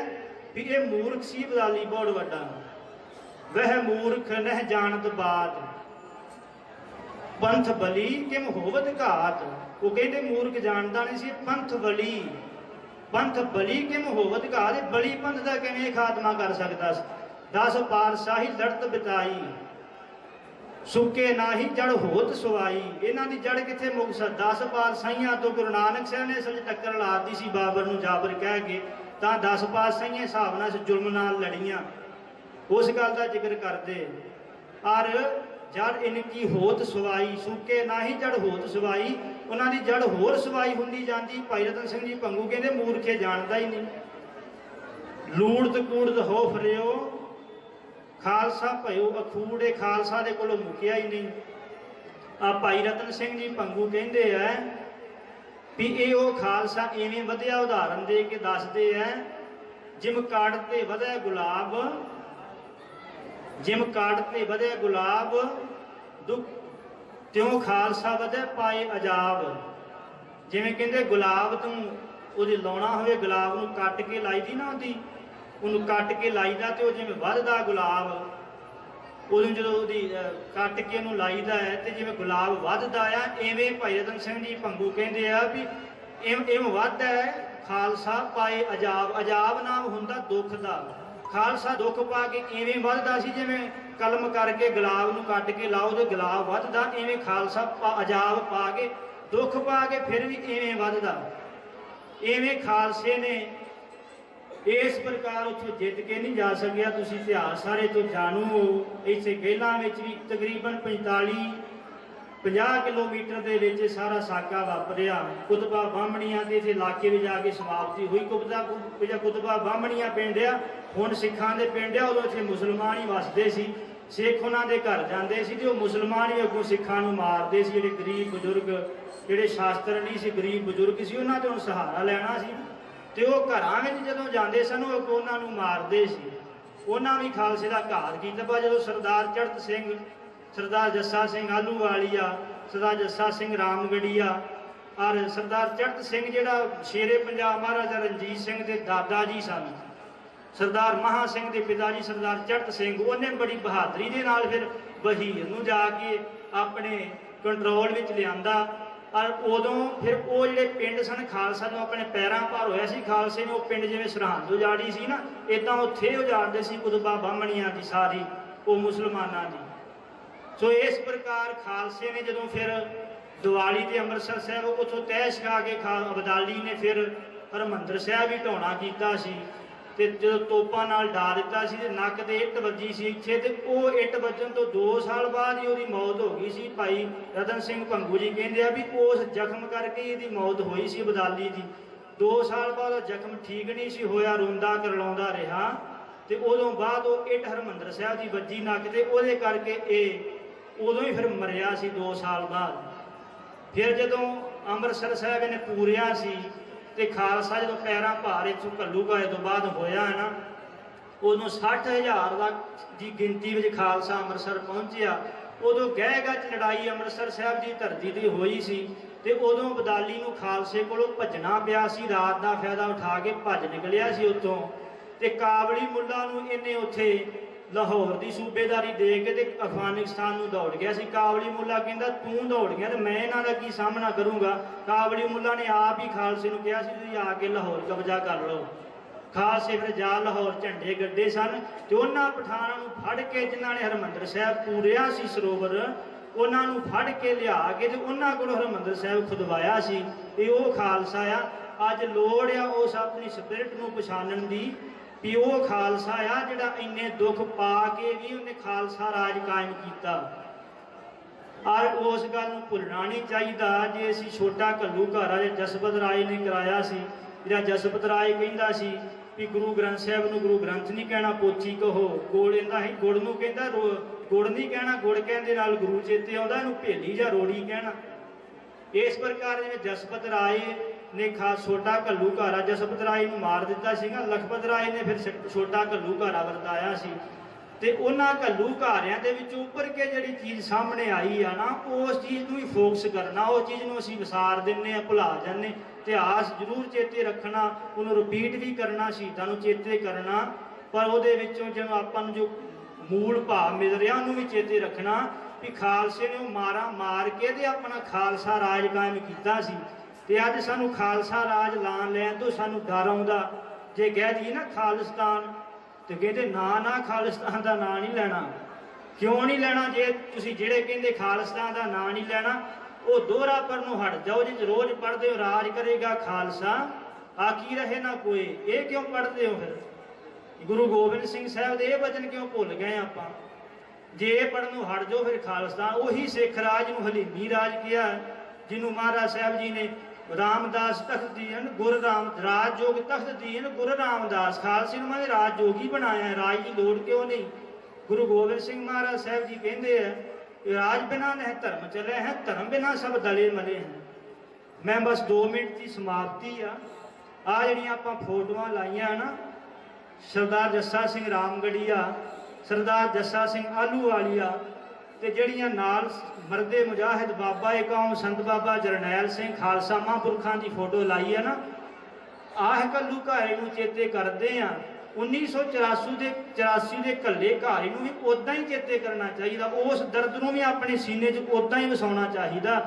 ਵੀ ਇਹ ਮੂਰਖ ਸੀ ਅਬਦਾਲੀ ਬਹੁਤ ਵੱਡਾ। ਵਹਿ ਮੂਰਖ ਨਹਿ ਜਾਣਤ ਬਾਤ, ਪੰਥ ਬਲੀ ਕਿਮ ਹੋਵਤ ਘਾਤ। ਉਹ ਕਹਿੰਦੇ ਮੂਰਖ ਜਾਣਦਾ ਨਹੀਂ ਸੀ ਪੰਥ ਬਲੀ, ਪੰਥ ਬਲੀ ਕਿਮ ਹੋਵਤ ਘਾਤ। ਬਲੀ ਪੰਥ ਦਾ ਕਿਵੇਂ ਖਾਤਮਾ ਕਰ ਸਕਦਾ ਸੀ। 10 ਪਾਤਸ਼ਾਹੀ ਲੜਤ ਬਿਤਾਈ, ਸੁੱਕੇ ਨਾਹੀ ਜੜ ਹੋਤ ਸਵਾਈ। ਇਹਨਾਂ ਦੀ ਜੜ ਕਿੱਥੇ ਮੁੱਕ ਸਕ। 10 ਪਾਤਸ਼ਾਹੀਆਂ ਤੋਂ ਗੁਰੂ ਨਾਨਕ ਸਾਹਿਬ ਨੇ ਅਸਲ 'ਚ ਟੱਕਰ ਲਾਤੀ ਸੀ ਬਾਬਰ ਨੂੰ, ਜਾਬਰ ਕਹਿ ਕੇ, ਤਾਂ 10 ਪਾਤਸ਼ਾਹੀਆਂ ਹਿਸਾਬ ਨਾਲ ਜ਼ੁਲਮ ਨਾਲ ਲੜੀਆਂ। ਉਸ ਗੱਲ ਦਾ ਜ਼ਿਕਰ ਕਰਦੇ। ਔਰ ਜੜ ਇਨਕੀ ਹੋਤ ਸਵਾਈ, ਸੁੱਕੇ ਨਾਹੀ ਜੜ ਹੋਤ ਸਵਾਈ। ਉਹਨਾਂ ਦੀ ਜੜ ਹੋਰ ਸਵਾਈ ਹੁੰਦੀ ਜਾਂਦੀ। ਭਾਈ ਰਤਨ ਸਿੰਘ ਜੀ ਭੰਗੂ ਕਹਿੰਦੇ ਮੂਰਖੇ ਜਾਣਦਾ ਹੀ ਨਹੀਂ। ਲੂੜਤ ਕੂੜਤ ਹੋ ਫਿਰਿਓ ਖਾਲਸਾ ਭਇਓ ਅਖੂੜੇ, ਖਾਲਸਾ ਦੇ ਕੋਲੋਂ ਮੁੱਕਿਆ ਹੀ ਨਹੀਂ। ਆ ਭਾਈ ਰਤਨ ਸਿੰਘ ਜੀ ਭੰਗੂ ਕਹਿੰਦੇ ਆ ਵੀ ਇਹ ਉਹ ਖਾਲਸਾ ਇਵੇਂ ਵਧਿਆ, ਉਦਾਹਰਨ ਦੇ ਕੇ ਦੱਸਦੇ ਆ। ਜਿਮ ਕਾੜ ਤੇ ਵਧਿਆ ਗੁਲਾਬ, ਜਿਮ ਕਾੜ ਤੇ ਵਧਿਆ ਗੁਲਾਬ, ਦੁੱਖ ਤਿਉਂ ਖਾਲਸਾ ਵਧਿਆ ਪਾਏ ਅਜਾਬ। ਜਿਵੇਂ ਕਹਿੰਦੇ ਗੁਲਾਬ ਤੋਂ ਉਹਦੇ ਲਾਉਣਾ ਹੋਵੇ, ਗੁਲਾਬ ਨੂੰ ਕੱਟ ਕੇ ਲਾਈਦੀ ਨਾ, ਉਹਨੂੰ ਕੱਟ ਕੇ ਲਾਈਦਾ ਤੇ ਉਹ ਜਿਵੇਂ ਵੱਧਦਾ ਗੁਲਾਬ, ਉਹਨੂੰ ਜਦੋਂ ਉਹਦੀ ਕੱਟ ਕੇ ਉਹਨੂੰ ਲਾਈਦਾ ਹੈ ਤੇ ਜਿਵੇਂ ਗੁਲਾਬ ਵੱਧਦਾ ਆ, ਐਵੇਂ ਭਾਈ ਰਤਨ ਸਿੰਘ ਜੀ ਭੰਗੂ ਕਹਿੰਦੇ ਆ ਵੀ ਇਵੇਂ ਵੱਧਦਾ ਹੈ ਖਾਲਸਾ ਪਾਏ ਅਜਾਬ। ਅਜਾਬ ਨਾਮ ਹੁੰਦਾ ਦੁੱਖ ਦਾ। ਖਾਲਸਾ ਦੁੱਖ ਪਾ ਕੇ ਇਵੇਂ ਵੱਧਦਾ ਸੀ, ਜਿਵੇਂ ਕਲਮ ਕਰਕੇ ਗੁਲਾਬ ਨੂੰ ਕੱਟ ਕੇ ਲਾਓ ਤੇ ਗੁਲਾਬ ਵੱਧਦਾ, ਇਵੇਂ ਖਾਲਸਾ ਅਜਾਬ ਪਾ ਕੇ, ਦੁੱਖ ਪਾ ਕੇ ਫਿਰ ਵੀ ਇਵੇਂ ਵੱਧਦਾ। ਇਵੇਂ ਖਾਲਸੇ ਨੇ ਇਸ ਪ੍ਰਕਾਰ ਉੱਥੋਂ ਜਿੱਤ ਕੇ ਨਹੀਂ ਜਾ ਸਕਿਆ। ਤੁਸੀਂ ਇਤਿਹਾਸ ਸਾਰੇ ਤੋਂ ਜਾਣੂ ਹੋ। ਇੱਥੇ ਗੇਲਾਂ ਵਿੱਚ ਵੀ ਤਕਰੀਬਨ 50 ਕਿਲੋਮੀਟਰ ਦੇ ਵਿੱਚ ਸਾਰਾ ਸਾਕਾ ਵਾਪਰਿਆ। ਕੁਤਬਾ ਬਾਹਮਣੀਆਂ ਦੇ ਇੱਥੇ ਇਲਾਕੇ ਵਿੱਚ ਜਾ ਕੇ ਸਮਾਪਤੀ ਹੋਈ। ਕੁਤਬਾ ਬਾਹਮਣੀਆਂ ਪਿੰਡ ਆ, ਹੁਣ ਸਿੱਖਾਂ ਦੇ ਪਿੰਡ ਆ। ਉਦੋਂ ਇੱਥੇ ਮੁਸਲਮਾਨ ਹੀ ਵਸਦੇ ਸੀ। ਸਿੱਖ ਉਹਨਾਂ ਦੇ ਘਰ ਜਾਂਦੇ ਸੀ ਤੇ ਉਹ ਮੁਸਲਮਾਨ ਹੀ ਅੱਗੋਂ ਸਿੱਖਾਂ ਨੂੰ ਮਾਰਦੇ ਸੀ। ਜਿਹੜੇ ਗਰੀਬ ਬਜ਼ੁਰਗ, ਜਿਹੜੇ ਸ਼ਾਸਤਰ ਨਹੀਂ ਸੀ, ਗਰੀਬ ਬਜ਼ੁਰਗ ਸੀ, ਉਹਨਾਂ ਤੋਂ ਹੁਣ ਸਹਾਰਾ ਲੈਣਾ ਸੀ। ਤੇ ਉਹ ਘਰਾਂ ਵਿੱਚ ਜਦੋਂ ਜਾਂਦੇ ਸਨ ਉਹ ਉਹਨਾਂ ਨੂੰ ਮਾਰਦੇ ਸੀ। ਉਹਨਾਂ ਵੀ ਖਾਲਸੇ ਦਾ ਘਾਤ ਕੀਤਾ। ਪਰ ਜਦੋਂ ਸਰਦਾਰ ਚੜ੍ਹਤ ਸਿੰਘ, ਸਰਦਾਰ ਜੱਸਾ ਸਿੰਘ ਆਹਲੂਵਾਲੀਆ, ਸਰਦਾਰ ਜੱਸਾ ਸਿੰਘ ਰਾਮਗੜੀਆ ਔਰ ਸਰਦਾਰ ਚੜ੍ਹਤ ਸਿੰਘ ਜਿਹੜਾ ਸ਼ੇਰੇ ਪੰਜਾਬ ਮਹਾਰਾਜਾ ਰਣਜੀਤ ਸਿੰਘ ਦੇ ਦਾਦਾ ਜੀ ਸਨ, ਸਰਦਾਰ ਮਹਾਂ ਸਿੰਘ ਦੇ ਪਿਤਾ ਜੀ ਸਰਦਾਰ ਚੜ੍ਹਤ ਸਿੰਘ, ਉਹਨੇ ਬੜੀ ਬਹਾਦਰੀ ਦੇ ਨਾਲ ਫਿਰ ਬਹੀਰ ਨੂੰ ਜਾ ਕੇ ਆਪਣੇ ਕੰਟਰੋਲ ਵਿੱਚ ਲਿਆਂਦਾ। ਔਰ ਉਦੋਂ ਫਿਰ ਉਹ ਜਿਹੜੇ ਪਿੰਡ ਸਨ ਖਾਲਸਾ ਨੂੰ ਆਪਣੇ ਪੈਰਾਂ ਭਾਰ ਹੋਇਆ ਸੀ। ਖਾਲਸੇ ਨੇ ਉਹ ਪਿੰਡ ਜਿਵੇਂ ਸਰਹੰਦ ਉਜਾੜੀ ਸੀ ਨਾ, ਇੱਦਾਂ ਉੱਥੇ ਉਜਾੜਦੇ ਸੀ ਕੁਤਬਾ ਬਾਹਮਣੀਆਂ ਦੀ ਸਾਰੀ, ਉਹ ਮੁਸਲਮਾਨਾਂ ਦੀ। ਸੋ ਇਸ ਪ੍ਰਕਾਰ ਖਾਲਸੇ ਨੇ ਜਦੋਂ ਫਿਰ ਦੀਵਾਲੀ ਤੇ ਅੰਮ੍ਰਿਤਸਰ ਸਾਹਿਬ ਉੱਥੋਂ ਤਹਿ ਛਕਾ ਕੇ ਅਬਦਾਲੀ ਨੇ ਫਿਰ ਹਰਿਮੰਦਰ ਸਾਹਿਬ ਵੀ ਢਾਉਣਾ ਕੀਤਾ ਸੀ। ਤੇ ਜਦੋਂ ਤੋਪਾਂ ਨਾਲ ਡਾ ਦਿੱਤਾ ਸੀ ਤੇ ਨੱਕ ਤੇ ਇੱਟ ਵੱਜੀ ਸੀ ਇੱਥੇ, ਤੇ ਉਹ ਇੱਟ ਵੱਜਣ ਤੋਂ 2 ਸਾਲ ਬਾਅਦ ਹੀ ਉਹਦੀ ਮੌਤ ਹੋ ਗਈ ਸੀ। ਭਾਈ ਰਤਨ ਸਿੰਘ ਭੰਗੂ ਜੀ ਕਹਿੰਦੇ ਆ ਵੀ ਉਸ ਜ਼ਖਮ ਕਰਕੇ ਇਹਦੀ ਮੌਤ ਹੋਈ ਸੀ ਅਬਦਾਲੀ ਦੀ। 2 ਸਾਲ ਬਾਅਦ ਉਹ ਜ਼ਖਮ ਠੀਕ ਨਹੀਂ ਸੀ ਹੋਇਆ, ਰੋਂਦਾ ਕਰਲਾਉਂਦਾ ਰਿਹਾ। ਤੇ ਉਦੋਂ ਬਾਅਦ ਉਹ ਇੱਟ ਹਰਿਮੰਦਰ ਸਾਹਿਬ ਦੀ ਵੱਜੀ ਨੱਕ ਤੇ, ਉਹਦੇ ਕਰਕੇ ਇਹ ਉਦੋਂ ਹੀ ਫਿਰ ਮਰਿਆ ਸੀ 2 ਸਾਲ ਬਾਅਦ। ਫਿਰ ਜਦੋਂ ਅੰਮ੍ਰਿਤਸਰ ਸਾਹਿਬ ਇਹਨੇ ਪੂਰਿਆ ਸੀ ਤੇ ਖਾਲਸਾ ਜਦੋਂ ਪੈਰਾਂ ਭਾਰ ਇੱਥੋਂ ਘੱਲੂਘਾਰੇ ਤੋਂ ਬਾਅਦ ਹੋਇਆ ਹੈ ਨਾ, ਉਦੋਂ 60,000 ਦੀ ਗਿਣਤੀ ਵਿੱਚ ਖਾਲਸਾ ਅੰਮ੍ਰਿਤਸਰ ਪਹੁੰਚਿਆ। ਉਦੋਂ ਗਹਿ ਗੱਚ ਲੜਾਈ ਅੰਮ੍ਰਿਤਸਰ ਸਾਹਿਬ ਦੀ ਧਰਤੀ ਤੇ ਹੋਈ ਸੀ ਤੇ ਉਦੋਂ ਅਬਦਾਲੀ ਨੂੰ ਖਾਲਸੇ ਕੋਲੋਂ ਭੱਜਣਾ ਪਿਆ ਸੀ। ਰਾਤ ਦਾ ਫਾਇਦਾ ਉਠਾ ਕੇ ਭੱਜ ਨਿਕਲਿਆ ਸੀ ਉੱਥੋਂ, ਤੇ ਕਾਬਲੀ ਮੁੱਲਾ ਨੂੰ ਇਹਨੇ ਉੱਥੇ ਲਾਹੌਰ ਦੀ ਸੂਬੇਦਾਰੀ ਦੇ ਕੇ ਤੇ ਅਫਗਾਨਿਸਤਾਨ ਨੂੰ ਦੌੜ ਗਿਆ ਸੀ। ਕਾਬਲੀ ਮੁੱਲਾ ਕਹਿੰਦਾ ਤੂੰ ਦੌੜ ਗਿਆ ਤੇ ਮੈਂ ਇਹਨਾਂ ਦਾ ਕੀ ਸਾਹਮਣਾ ਕਰੂੰਗਾ। ਕਾਬਲੀ ਮੁੱਲਾ ਨੇ ਆਪ ਹੀ ਖਾਲਸੇ ਨੂੰ ਕਿਹਾ ਸੀ ਤੁਸੀਂ ਆ ਕੇ ਲਾਹੌਰ ਕਬਜ਼ਾ ਕਰ ਲਓ। ਖਾਲਸੇ ਫਿਰ ਜਾ ਲਾਹੌਰ ਝੰਡੇ ਗੱਡੇ ਸਨ ਤੇ ਉਹਨਾਂ ਪਠਾਨਾਂ ਨੂੰ ਫੜ ਕੇ, ਜਿਨ੍ਹਾਂ ਨੇ ਹਰਿਮੰਦਰ ਸਾਹਿਬ ਪੂਰਿਆ ਸੀ ਸਰੋਵਰ, ਉਹਨਾਂ ਨੂੰ ਫੜ ਕੇ ਲਿਆ ਕੇ ਤੇ ਉਹਨਾਂ ਕੋਲੋਂ ਹਰਿਮੰਦਰ ਸਾਹਿਬ ਖੁਦਵਾਇਆ ਸੀ। ਤੇ ਉਹ ਖਾਲਸਾ ਆ। ਅੱਜ ਲੋੜ ਆ ਉਸ ਆਪਣੀ ਸਪਿਰਿਟ ਨੂੰ ਪਛਾਣਨ ਦੀ ਵੀ ਉਹ ਖਾਲਸਾ ਆ ਜਿਹੜਾ ਇੰਨੇ ਦੁੱਖ ਪਾ ਕੇ ਵੀ ਉਹਨੇ ਖਾਲਸਾ ਰਾਜ ਕਾਇਮ ਕੀਤਾ। ਔਰ ਉਸ ਗੱਲ ਨੂੰ ਭੁੱਲਣਾ ਨਹੀਂ ਚਾਹੀਦਾ। ਜੇ ਅਸੀਂ ਛੋਟਾ ਘੱਲੂਘਾਰਾ ਜਸਪਤ ਰਾਏ ਨੇ ਕਰਾਇਆ ਸੀ, ਜਿਹੜਾ ਜਸਪਤ ਰਾਏ ਕਹਿੰਦਾ ਸੀ ਵੀ ਗੁਰੂ ਗ੍ਰੰਥ ਸਾਹਿਬ ਨੂੰ ਗੁਰੂ ਗ੍ਰੰਥ ਨਹੀਂ ਕਹਿਣਾ, ਪੋਚੀ ਕਹੋ। ਗੁੜ ਇਹਦਾ ਹੀ ਗੁੜ ਨੂੰ ਕਹਿੰਦਾ ਗੁੜ ਨਹੀਂ ਕਹਿਣਾ, ਗੁੜ ਕਹਿਣ ਦੇ ਨਾਲ ਗੁਰੂ ਚੇਤੇ ਆਉਂਦਾ, ਇਹਨੂੰ ਭੇਲੀ ਜਾਂ ਰੋੜੀ ਕਹਿਣਾ। ਇਸ ਪ੍ਰਕਾਰ ਜਿਵੇਂ ਜਸਪਤ ਰਾਏ ਨੇ ਛੋਟਾ ਘੱਲੂਘਾਰਾ ਜਸਪਤ ਰਾਏ ਨੂੰ ਮਾਰ ਦਿੱਤਾ ਸੀਗਾ, ਲਖਪਤ ਰਾਏ ਨੇ ਫਿਰ ਛੋਟਾ ਘੱਲੂਘਾਰਾ ਵਰਤਾਇਆ ਸੀ। ਤੇ ਉਹਨਾਂ ਘੱਲੂਘਾਰਿਆਂ ਦੇ ਵਿੱਚ ਉੱਪਰ ਕੇ ਜਿਹੜੀ ਚੀਜ਼ ਸਾਹਮਣੇ ਆਈ ਆ ਨਾ, ਉਸ ਚੀਜ਼ ਨੂੰ ਹੀ ਫੋਕਸ ਕਰਨਾ। ਉਹ ਚੀਜ਼ ਨੂੰ ਅਸੀਂ ਵਿਸਾਰ ਦਿੰਦੇ ਆ, ਭੁਲਾ ਜਾਂਦੇ। ਇਤਿਹਾਸ ਜ਼ਰੂਰ ਚੇਤੇ ਰੱਖਣਾ, ਉਹਨੂੰ ਰਿਪੀਟ ਵੀ ਕਰਨਾ, ਸ਼ਹੀਦਾਂ ਨੂੰ ਚੇਤੇ ਕਰਨਾ, ਪਰ ਉਹਦੇ ਵਿੱਚੋਂ ਜਦੋਂ ਆਪਾਂ ਨੂੰ ਜੋ ਮੂਲ ਭਾਵ ਮਿਲ ਰਿਹਾ ਉਹਨੂੰ ਵੀ ਚੇਤੇ ਰੱਖਣਾ ਵੀ ਖਾਲਸੇ ਨੇ ਉਹ ਮਾਰਾਂ ਮਾਰ ਕੇ ਤੇ ਆਪਣਾ ਖਾਲਸਾ ਰਾਜ ਕਾਇਮ ਕੀਤਾ ਸੀ। ਤੇ ਅੱਜ ਸਾਨੂੰ ਖਾਲਸਾ ਰਾਜ ਲੈਣ ਤੋਂ ਸਾਨੂੰ ਡਰ ਆਉਂਦਾ। ਜੇ ਕਹਿ ਦਈਏ ਨਾ ਖਾਲਿਸਤਾਨ, ਤੇ ਕਹਿੰਦੇ ਨਾ ਖਾਲਿਸਤਾਨ ਦਾ ਨਾਂ ਨਹੀਂ ਲੈਣਾ। ਕਿਉਂ ਨਹੀਂ ਲੈਣਾ? ਜੇ ਤੁਸੀਂ ਜਿਹੜੇ ਕਹਿੰਦੇ ਖਾਲਿਸਤਾਨ ਦਾ ਨਾਂ ਨਹੀਂ ਲੈਣਾ, ਉਹ ਦੋਹਰਾਪਰ ਨੂੰ ਹਟ ਜਾਓ। ਜੇ ਰੋਜ਼ ਪੜ੍ਹਦੇ ਹੋ ਰਾਜ ਕਰੇਗਾ ਖਾਲਸਾ, ਆਕੀ ਰਹੇ ਨਾ ਕੋਈ, ਇਹ ਕਿਉਂ ਪੜ੍ਹਦੇ ਹੋ? ਫਿਰ ਗੁਰੂ ਗੋਬਿੰਦ ਸਿੰਘ ਸਾਹਿਬ ਦੇ ਇਹ ਵਚਨ ਕਿਉਂ ਭੁੱਲ ਗਏ ਆਪਾਂ? ਜੇ ਇਹ ਪੜ੍ਹਨ ਨੂੰ ਹਟ ਜਾਓ ਫਿਰ ਖਾਲਿਸਤਾਨ। ਉਹੀ ਸਿੱਖ ਰਾਜ ਨੂੰ ਹਲੀਮੀ ਰਾਜ ਕਿਹਾ, ਜਿਹਨੂੰ ਮਹਾਰਾਜ ਸਾਹਿਬ ਜੀ ਨੇ ਰਾਮਦਾਸ ਤਖਤ ਦੀਨ ਗੁਰ ਰਾਮ ਰਾਜਯੋਗ ਤਖਤ ਦੀਨ ਗੁਰ ਰਾਮਦਾਸ, ਖਾਲਸੇ ਨੂੰ ਮੈਂ ਰਾਜਯੋਗੀ ਬਣਾਇਆ। ਰਾਜ ਦੀ ਲੋੜ ਕਿਉਂ ਨਹੀਂ? ਗੁਰੂ ਗੋਬਿੰਦ ਸਿੰਘ ਮਹਾਰਾਜ ਸਾਹਿਬ ਜੀ ਕਹਿੰਦੇ ਆ ਰਾਜ ਬਿਨਾ ਨਹਿ ਧਰਮ ਚਲੇ ਹੈ, ਧਰਮ ਬਿਨਾ ਸਭ ਦਲੇ ਮਲੇ ਹੈ। ਮੈਂ ਬਸ 2 ਮਿੰਟ ਦੀ ਸਮਾਪਤੀ ਆ ਜਿਹੜੀਆਂ ਆਪਾਂ ਫੋਟੋਆਂ ਲਾਈਆਂ ਨਾ, ਸਰਦਾਰ ਜੱਸਾ ਸਿੰਘ ਰਾਮਗੜੀਆ, ਸਰਦਾਰ ਜੱਸਾ ਸਿੰਘ ਆਹਲੂਵਾਲੀਆ, ਤੇ ਜਿਹੜੀਆਂ ਨਾਲ ਮਰਦੇ ਮੁਜਾਹਿਦ ਬਾਬਾ ਏਕਾਮ ਸੰਤ ਬਾਬਾ ਜਰਨੈਲ ਸਿੰਘ ਖਾਲਸਾ ਮਹਾਂਪੁਰਖਾਂ ਦੀ ਫੋਟੋ ਲਾਈ ਹੈ ਨਾ, ਆਹ ਘੱਲੂਘਾਰੇ ਨੂੰ ਚੇਤੇ ਕਰਦੇ ਆ। 1984 ਦੇ ਘੱਲੂਘਾਰੇ ਨੂੰ ਵੀ ਉਦਾਂ ਹੀ ਚੇਤੇ ਕਰਨਾ ਚਾਹੀਦਾ। ਉਸ ਦਰਦ ਨੂੰ ਵੀ ਆਪਣੇ ਸੀਨੇ 'ਚ ਉਦਾਂ ਹੀ ਵਸਾਉਣਾ ਚਾਹੀਦਾ।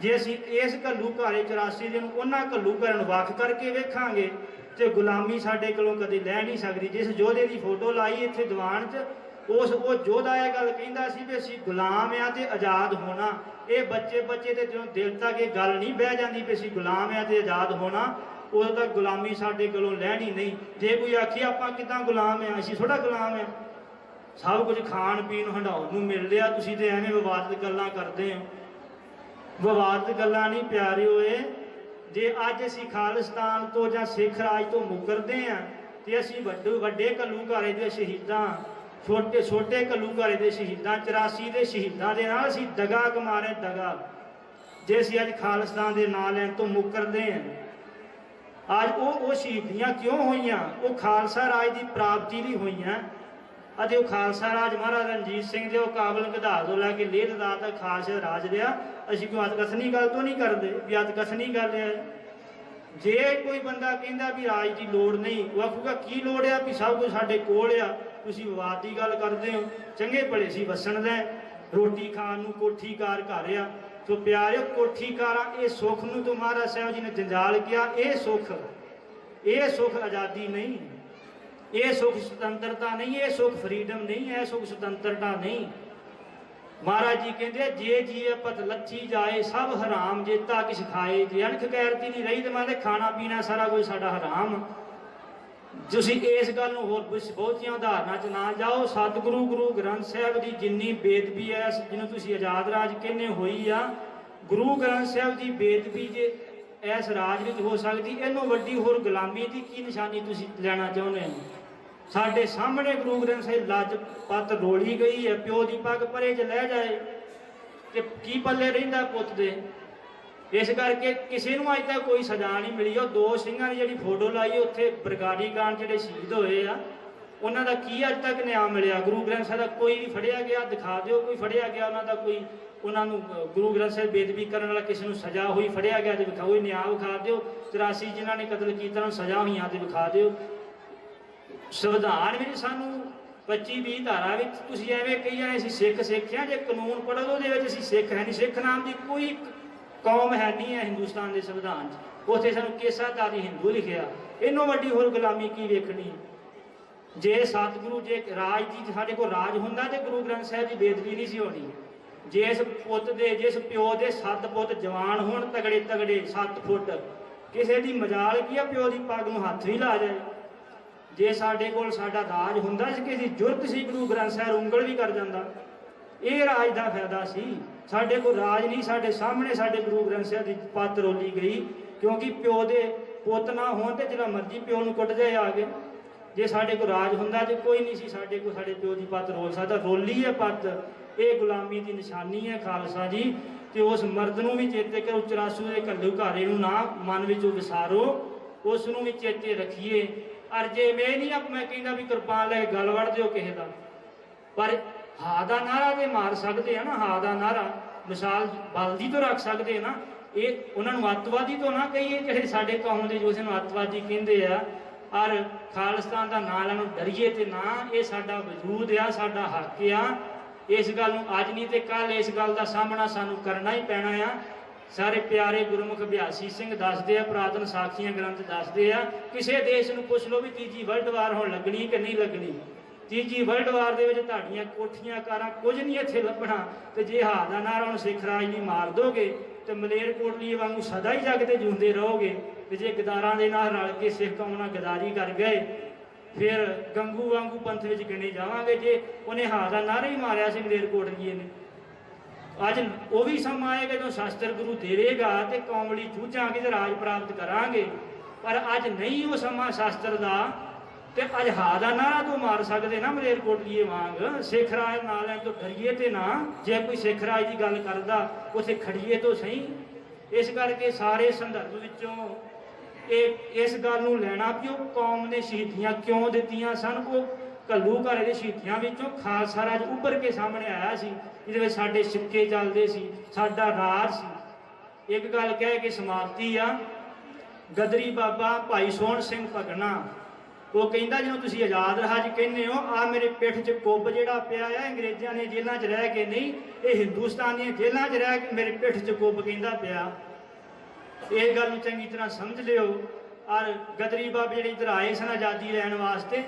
ਜੇ ਅਸੀਂ ਇਸ ਘੱਲੂਘਾਰੇ 84 ਦੇ ਨੂੰ ਉਹਨਾਂ ਘੱਲੂਘਾਰਿਆਂ ਨੂੰ ਵੱਖ ਕਰਕੇ ਵੇਖਾਂਗੇ ਤੇ ਗੁਲਾਮੀ ਸਾਡੇ ਕੋਲੋਂ ਕਦੇ ਲੈ ਨਹੀਂ ਸਕਦੀ। ਜਿਸ ਯੋਧੇ ਦੀ ਫੋਟੋ ਲਾਈ ਇੱਥੇ ਦੀਵਾਨ 'ਚ, ਉਹ ਯੋਧਾ ਇਹ ਗੱਲ ਕਹਿੰਦਾ ਸੀ ਵੀ ਅਸੀਂ ਗੁਲਾਮ ਆ ਤੇ ਆਜ਼ਾਦ ਹੋਣਾ। ਇਹ ਬੱਚੇ ਤੇ ਜਦੋਂ ਦਿਲ ਤੱਕ ਇਹ ਗੱਲ ਨਹੀਂ ਬਹਿ ਜਾਂਦੀ ਵੀ ਅਸੀਂ ਗੁਲਾਮ ਆ ਤੇ ਆਜ਼ਾਦ ਹੋਣਾ, ਉਦੋਂ ਤੱਕ ਗੁਲਾਮੀ ਸਾਡੇ ਕੋਲੋਂ ਲੈਣੀ ਨਹੀਂ। ਜੇ ਕੋਈ ਆਖੀ ਆਪਾਂ ਕਿੱਦਾਂ ਗੁਲਾਮ ਆ, ਅਸੀਂ ਥੋੜਾ ਗੁਲਾਮ ਆ। ਸਭ ਕੁਝ ਖਾਣ ਪੀਣ ਹੰਡਾਉਣ ਨੂੰ ਮਿਲ ਰਿਹਾ, ਤੁਸੀਂ ਤੇ ਐਵੇਂ ਵਿਵਾਦਿਤ ਗੱਲਾਂ ਕਰਦੇ ਹੋ। ਵਿਵਾਦਿਤ ਗੱਲਾਂ ਨਹੀਂ ਪਿਆਰੇ ਹੋਏ। ਜੇ ਅੱਜ ਅਸੀਂ ਖਾਲਿਸਤਾਨ ਤੋਂ ਜਾਂ ਸਿੱਖ ਰਾਜ ਤੋਂ ਮੁਕਰਦੇ ਹਾਂ ਤੇ ਅਸੀਂ ਵੱਡੇ ਘੱਲੂਘਾਰੇ ਦੇ ਸ਼ਹੀਦਾਂ, ਛੋਟੇ ਘੱਲੂਘਾਰੇ ਦੇ ਸ਼ਹੀਦਾਂ, 84 ਦੇ ਸ਼ਹੀਦਾਂ ਦੇ ਨਾਲ ਅਸੀਂ ਦਗਾ ਕਮਾ ਰਹੇ, ਦਗਾ। ਜੇ ਅਸੀਂ ਅੱਜ ਖਾਲਿਸਤਾਨ ਦੇ ਨਾਂ ਲੈਣ ਤੋਂ ਮੁਕਰਦੇ ਹਾਂ ਅੱਜ ਉਹ ਸ਼ਹੀਦੀਆਂ ਕਿਉਂ ਹੋਈਆਂ? ਉਹ ਖਾਲਸਾ ਰਾਜ ਦੀ ਪ੍ਰਾਪਤੀ ਲਈ ਹੋਈਆਂ। ਅਤੇ ਉਹ ਖਾਲਸਾ ਰਾਜ ਮਹਾਰਾਜਾ ਰਣਜੀਤ ਸਿੰਘ ਦੇ ਉਹ ਕਾਬਲ ਗਧਾਰ ਤੋਂ ਲੈ ਕੇ ਲੇਹ ਲਦਾਖ ਤੱਕ ਖਾਲਸਾ ਰਾਜ ਰਿਹਾ। ਅਸੀਂ ਕੋਈ ਅਤਕਥਨੀ ਗੱਲ ਤੋਂ ਨਹੀਂ ਕਰਦੇ ਵੀ ਅਤਕਥਨੀ ਗੱਲ ਹੈ। ਜੇ ਕੋਈ ਬੰਦਾ ਕਹਿੰਦਾ ਵੀ ਰਾਜ ਦੀ ਲੋੜ ਨਹੀਂ, ਉਹ ਆਖੂਗਾ ਕੀ ਲੋੜ ਆ, ਵੀ ਸਭ ਕੁਝ ਸਾਡੇ ਕੋਲ ਆ, ਤੁਸੀਂ ਵਿਵਾਦ ਦੀ ਗੱਲ ਕਰਦੇ ਹੋ। ਚੰਗੇ ਭਲੇ ਸੀ ਵਸਣ ਦਾ, ਰੋਟੀ ਖਾਣ ਨੂੰ ਕੋਠੀ ਕਾਰ ਘਰ ਆ। ਸੋ ਪਿਆਰਿਓ, ਕੋਠੀ ਕਾਰਾਂ ਇਹ ਸੁੱਖ ਨੂੰ ਤੋਂ ਮਹਾਰਾਜ ਸਾਹਿਬ ਜੀ ਨੇ ਜੰਜਾਲ ਕਿਹਾ। ਇਹ ਸੁੱਖ ਆਜ਼ਾਦੀ ਨਹੀਂ, ਇਹ ਸੁੱਖ ਸੁਤੰਤਰਤਾ ਨਹੀਂ, ਇਹ ਸੁੱਖ ਫਰੀडम नहीं, ਇਹ ਸੁੱਖ ਸੁਤੰਤਰਤਾ नहीं। महाराज जी कहते जे जीए पत लच्छी जाए सब हराम जेता किछ खाए। जे अणख गैरती नहीं रही तो मैं खाना पीना सारा कुछ साडा हराम। तुसीं इस गल नूं होर बहुतियां उदाहरणां च ना जाओ। सतगुरु गुरु ग्रंथ साहिब की जिन्नी बेदबी है, जिन्हों तुसीं आज़ाद राज कहने हुई आ, गुरु ग्रंथ साहिब की बेदबी जे इस राज विच हो सकती, इहनों वड्डी होर गुलामी की की निशानी तुसीं लैना चाहुंदे हो? साडे सामने गुरु ग्रंथ साहिब लाजपत रोली गई है, प्यो की पग परे च लै जाए तो की पल्ले रहिंदा पुत दे। इस करके किसी नूं अज तक कोई सजा नहीं मिली। और दो सिंघां की जिहड़ी फोटो लाई उत्थे बरगाड़ी कांड जिहड़े शहीद होए आ, उन्हां दा की अज तक न्याय मिलिया? गुरु ग्रंथ साहिब दा कोई भी फड़िया गया दिखा दिओ, कोई फड़िया गया उन्हां दा कोई उन्हां नूं गुरु ग्रंथ साहिब बेदबी करन वाला किसी नूं सजा हुई फड़िया गया तो विखाओ, न्याय विखा दिओ। 84 जिन्हां ने कतल कीता सजा हुई तो विखा दिओ। संविधान में सानू 25-20 धारा तुसीं एवें कही जाने असीं सिख सिख हां, जे कानून पढ़ो तो असीं सिख है नहीं। सिख नाम की कोई कौम है नहीं है हिंदुस्तान के संविधान। उत्थे सानू केसाधारी हिंदू लिखिया। इन्हों वड्डी होर गुलामी की वेखनी? जे सतगुरु जे राज की साडे कोल राज हुंदा ते गुरु ग्रंथ साहिब की बेदबी नहीं सी होनी। जिस प्यो के 7 पुत जवान होण तगड़े तगड़े 7 फुट, किसी की मजाल की है प्यो की पग नूं हत्थ भी ला जाए। जे साडे कोल साडा राज हुंदा, किसी जुरत सी गुरु ग्रंथ साहिब उंगल भी कर जांदा। ये राज का फायदा सी। साडे कोल राज नहीं, साडे सामने साडे गुरु ग्रंथ साहिब की पत रोली गई। क्योंकि प्यो दे पुत ना होण ते जिहड़ा मर्जी प्यो नूं कुट जाए आ गए। जे साडे कोल राज हुंदा जे कोई नहीं सी साडे कोल साडे प्यो की पत रोल सकदा। रोली है पत, ये गुलामी की निशानी है खालसा जी। तो उस मर्द नूं भी चेते करो, 84 के घल्लू घारे नूं ना मन विचों विसारो, उस नूं भी चेते रखिए। और जे मैं नहीं मैं कहता भी कृपान लैके गल वड़ दो किसी का, पर हा का नारा तो मार सकते हैं ना। हा का नारा मिसाल बलदी तो रख सकते हैं ना। ये उन्होंने अतवादी तो ना कहिए, चाहे साढ़े कौम के जो अतवादी कहते हैं। और खालिस्तान का नाम लैनों डरीए तो ना, ये साडा वजूद आ, साडा हक आ। इस गल अज नहीं तो कल इस गल का सामना सानू करना ही पैना आ। सारे प्यारे गुरमुख अभ्यासी सिंह दसते हैं, पुरातन साखियां ग्रंथ दसते हैं। किसी देश में पुछ लो भी तीजी वर्ल्ड वार होण लगनी कि नहीं लगनी। तीजी वर्ल्ड वार दे विच तुहाडीआं कोठियां कारां कुछ नहीं इत्थे लभना। तो जे हा दा नारा हुण सिख राज नहीं मार दोगे तो मलेरकोटली वांगू सदा ही जग ते जिउंदे रहोगे। तो जे गदारां दे नाल रल के सिख कौम नाल गदारी कर गए, फिर गंगू वांगू पंथ विच गिणे जावांगे। जे उन्हें हा दा नारा ही मारिया सी मलेरकोटलीए ने। अज वो भी समा आएगा जो शास्त्र गुरु देगा तो कौम लई जूझांगे तो राज प्राप्त करांगे। पर अज नहीं वो समा शास्त्र का। तो अज हा दा नारा तो मार सकते ना मलेरकोटलीए वांग। सिख राज ना लैन तो डरीए तो ना, जे कोई सिख राज की गल करदा उत्थे खड़ीए तो सही। इस करके सारे संदर्भ विचों इस गल नूं लैना कि वो कौम ने शहीदियां क्यों दित्तियां सन। वो घल्लू घारे के शहीदियां विचों खालसा राज उभर के सामने आया सी, जिहदे साडे सिक्के चलदे सी, साडा राज सी। एक गल कह के समाप्ति आ। गदरी बाबा भाई सोहण सिंह भगना वो कहता जिन्हों तुसीं आज़ाद राज कहने हो, आ मेरे पिठ च कुब जिहड़ा पिया है अंग्रेज़ों ने जेलों च रह के नहीं, ये हिंदुस्तान दी जेलों च रह के मेरे पिठ च कुब कहता पिया। इस गल चंगी तरह समझ लियो। और गदरी बाबे जिहड़े इधर आए सन आज़ादी लैण वास्ते,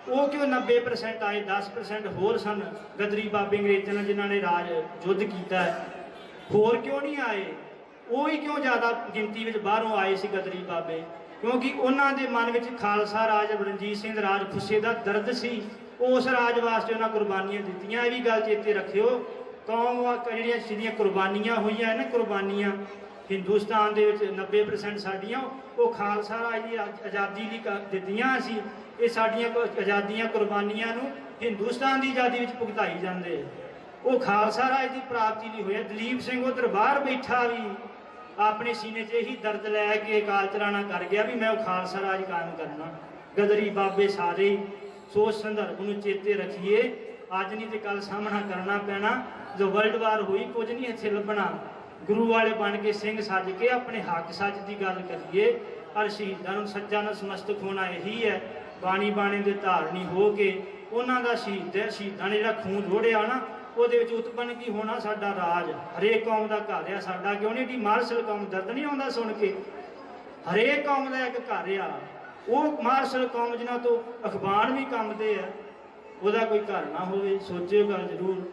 वो क्यों 90% आए, 10% होर सन गदरी बाबे अंग्रेज़ों जिन्हों ने राज युद्ध किया है। होर क्यों नहीं आए? वो ही क्यों ज़्यादा गिनती में बाहरों आए सी गदरी बाबे? क्योंकि उन्होंने मन में खालसा राज रणजीत सिंह राज खुस्से का दर्द सी। उस राज वास्ते उन्हें कुर्बानियां दित्तियां। ये भी गल चेते रखियो। कौम जिहड़ियां कुर्बानियां हुई ना, कुर्बानियां हिंदुस्तान के 90% साडियां वो खालसा राज की आज़ादी की दित्तियां सी। ये साडियां आज़ादियां कुर्बानियां नूं हिंदुस्तान की आज़ादी में भुगताई जाते। वो खालसा राज की प्राप्ति नहीं होया। दलीप सिंह उधर बाहर बैठा भी ਆਪਣੇ ਸੀਨੇ 'ਚ ਇਹੀ ਦਰਦ ਲੈ ਕੇ ਅਕਾਲ ਚਲਾਣਾ ਕਰ ਗਿਆ ਵੀ ਮੈਂ ਉਹ ਖਾਲਸਾ ਰਾਜ ਕਾਇਮ ਕਰਨਾ। ਗਦਰੀ ਬਾਬੇ ਸਾਰੇ ਸੋਚ ਸੰਦਰਭ ਨੂੰ ਚੇਤੇ ਰੱਖੀਏ, ਅੱਜ ਨਹੀਂ ਤੇ ਕੱਲ ਸਾਹਮਣਾ ਕਰਨਾ ਪੈਣਾ। ਜੋ ਵਰਲਡ ਵਾਰ ਹੋਈ ਕੁਝ ਨਹੀਂ ਇੱਥੇ ਲੱਭਣਾ। ਗੁਰੂ ਵਾਲੇ ਬਣ ਕੇ ਸਿੰਘ ਸੱਜ ਕੇ ਆਪਣੇ ਹੱਕ ਸੱਚ ਦੀ ਗੱਲ ਕਰੀਏ। ਪਰ ਸ਼ਹੀਦਾਂ ਨੂੰ ਸੱਚਾ ਨਤਮਸਤਕ ਹੋਣਾ ਇਹੀ ਹੈ, ਬਾਣੀ ਬਾਣੇ ਦੇ ਧਾਰਨੀ ਹੋ ਕੇ ਉਹਨਾਂ ਦਾ ਸ਼ਹੀਦਾਂ ਨੇ ਜਿਹੜਾ ਖੂਨ ਰੋੜਿਆ ਨਾ, ਉਹਦੇ ਵਿੱਚ ਉਤਪੰਨ ਕੀ ਹੋਣਾ ਸਾਡਾ ਰਾਜ। ਹਰੇਕ ਕੌਮ ਦਾ ਘਰ ਆ ਸਾਡਾ, ਕਿਉਂ ਨਹੀਂ ਡੀ ਮਾਰਸ਼ਲ ਕੌਮ, ਦਰਦ ਨਹੀਂ ਆਉਂਦਾ ਸੁਣ ਕੇ। ਹਰੇਕ ਕੌਮ ਦਾ ਇੱਕ ਘਰ ਆ, ਉਹ ਮਾਰਸ਼ਲ ਕੌਮ ਜਿਨ੍ਹਾਂ ਤੋਂ ਅਖਬਾਰ ਵੀ ਕੰਮਦੇ ਆ, ਉਹਦਾ ਕੋਈ ਘਰ ਨਾ ਹੋਵੇ। ਸੋਚਿਓ ਗੱਲ ਜ਼ਰੂਰ।